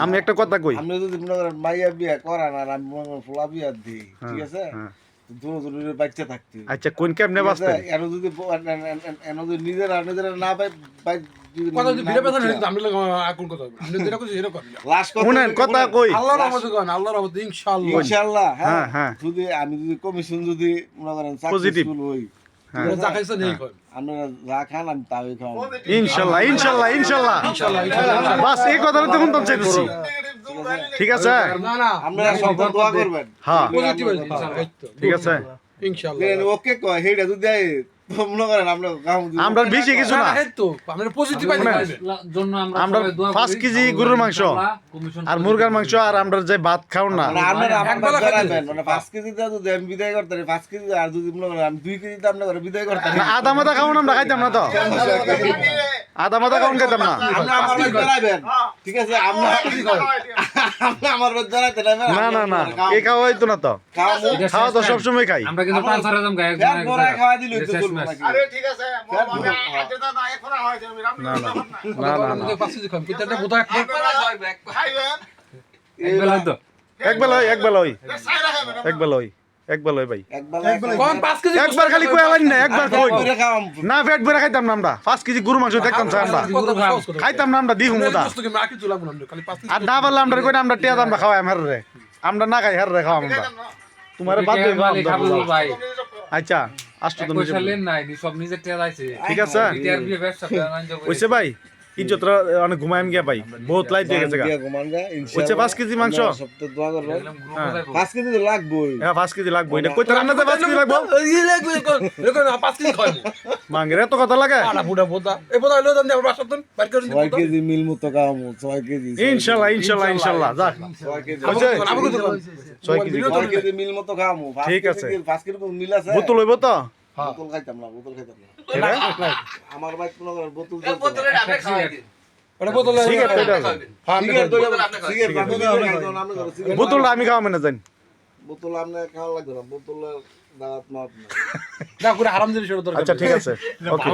আমি একটা কথা কই, আপনি যদি মনে করেন মাইয়া বিয়া করান আর আমি মনে করেন ফুলা বিয়া দিই, ঠিক আছে, দুজনের বাচ্চা থাকতে। আচ্ছা কোন কেমনে বাঁচতেন? এনো যদি নিজেরা না পাই কথা যদি ভিড়ে পেছানো কিন্তু আমি আকুল কথা বলবো। আপনি যেটা কইছেন সেটা করেন। লাস্ট কথা শুনেন কথা কই, আল্লাহর রহমতে করেন, আল্লাহর রহমতে ইনশাআল্লাহ। ইনশাআল্লাহ। হ্যাঁ, হ্যাঁ হ্যাঁ। যদি আমি যদি কমিশন যদি মনে করেন Positive. সাকসেসফুল হই, আপনারা যা খাইছেন এই করেন। আপনারা যা খান আমি তাই খাওয়াবো। ইনশাআল্লাহ ইনশাআল্লাহ ইনশাআল্লাহ ইনশাআল্লাহ। বাস এই কথাটা তো শুনতাম চাইতেছি, ঠিক আছে? না না আপনারা সব দোয়া করবেন। হ্যাঁ পজিটিভ আছে। ঠিক আছে, ইনশাআল্লাহ। ওকে কয় হেডা যদি দেয় তো মনে করেন আমরা খাওয়াবো। আমরা বেশি কিছু না, তো আমরা পজিটিভ আইতে জন্য আমরা সবাই দোয়া 5 করি। কেজি গরুর মাংস আর মুরগার মাংস আর আমরা যে ভাত খাও না, মানে আপনারা আমার একবেলা বাচ্চা খাইতে রাখবেন, মানে 5 কেজি দিয়ে যদি আমি বিদায় করতে পারি, 5 কেজি আর যদি মনে করেন আমি 2 কেজি দিয়ে আপনারা বিদায় করতে পারি, না, আধা মাথা খাও না, আমরা খাইতাম না তো, আধা মাথা খাওন খাইতাম না। আপনি আমার বাচ্চা রাখবেন, ঠিক আছে? আপনি আমার বাচ্চা রাখতে রাখবেন। না না না এই খাওয়া হইতো না তো, খাওয়া তো সবসময় খাই। আমরা কিন্তু পাঁচ হাজার দাম গায়ে ফ্যাট ভরায় খাওয়া দিলে তো চলবে নাকি? আরে ঠিক আছে মামা আজকে তো না এখন হয় আমি রাম না না না না না না না পাঁচ কেজি খাম কিন্তু এটা বোধহয় খাইবেন এক বেলা তো একবেলা হয়, একবেলা হয়, সাইরা খাবেন একবেলা হয়, একবেলা হয় ভাই। একবেলা কোন 5 কেজি একবার খালি কই আলাইন না, একবার কই করে খাওয়াম। না, পেট ভরে খাইতাম না আমরা, 5 কেজি গরু মাংস দেখতাম স্যার আমরা খাইতাম না, আমরা দিহু মোদা খালি 5 কেজি আর না পারলে আমরা কই আমরা টিয়া আমরা খাওয়াই আমার রে, আমরা না খাই হার রে খাওয়াম আমরা, তোমার বাদ দিয়ে খাওয়াম খাবো দাও। ভাই আচ্ছা আসতো এক তো পয়সা লেন নাই নি সব নিজের টিয়া আইছে ঠিক আছে টিয়ার বিয়ে ব্যবসা করে আনজো ওইসে ভাই ইজ্জতরা অনেক ঘুমাইম গিয়া ভাই, বহুত লাইট দিয়ে গেছে গা। দিয়া ঘুমান গা, হচ্ছে ইনশাআল্লাহ। 5 কেজি মাংস, আমরা সপ্তাহে দোয়া করবো। হ্যাঁ 5 কেজি তো লাগবেই। হ্যাঁ 5 কেজি লাগবো, এটা কইতে রান্না 5 কেজি লাগবো, 5 কেজি খাইবো মাঙ্গের এত কথা লাগে। আড়া বুড়া বোদা এই বোদা হলো দাম আমরা বাসাতন বাইর করে 6 কেজি মিল মতো খাওয়াবো, 6 কেজি। ইনশাআল্লাহ ইনশাআল্লাহ ইনশাআল্লাহ যাক 6 কেজি। হচ্ছে আমি কত 6 কেজি 6 কেজি মিল মতো খাওয়াবো। ঠিক আছে। 5 কেজি মিল আছে। বোতল হইব তো বোতল খাইতাম না, বোতল খাইতাম না। এটা আমার ভাই কোনো বোতল ওটা বোতলে সিগারেট তো এটা আছে। সিগারেট তো সিগারেট আপনি বোতলটা আমি খাওয়াবো না জানি। বোতল আপনি খাওয়া লাগবে না, বোতলের দাঁত মাপ না। না করে আরাম জিনিস ওটা দরকার আচ্ছা ঠিক আছে ওকে।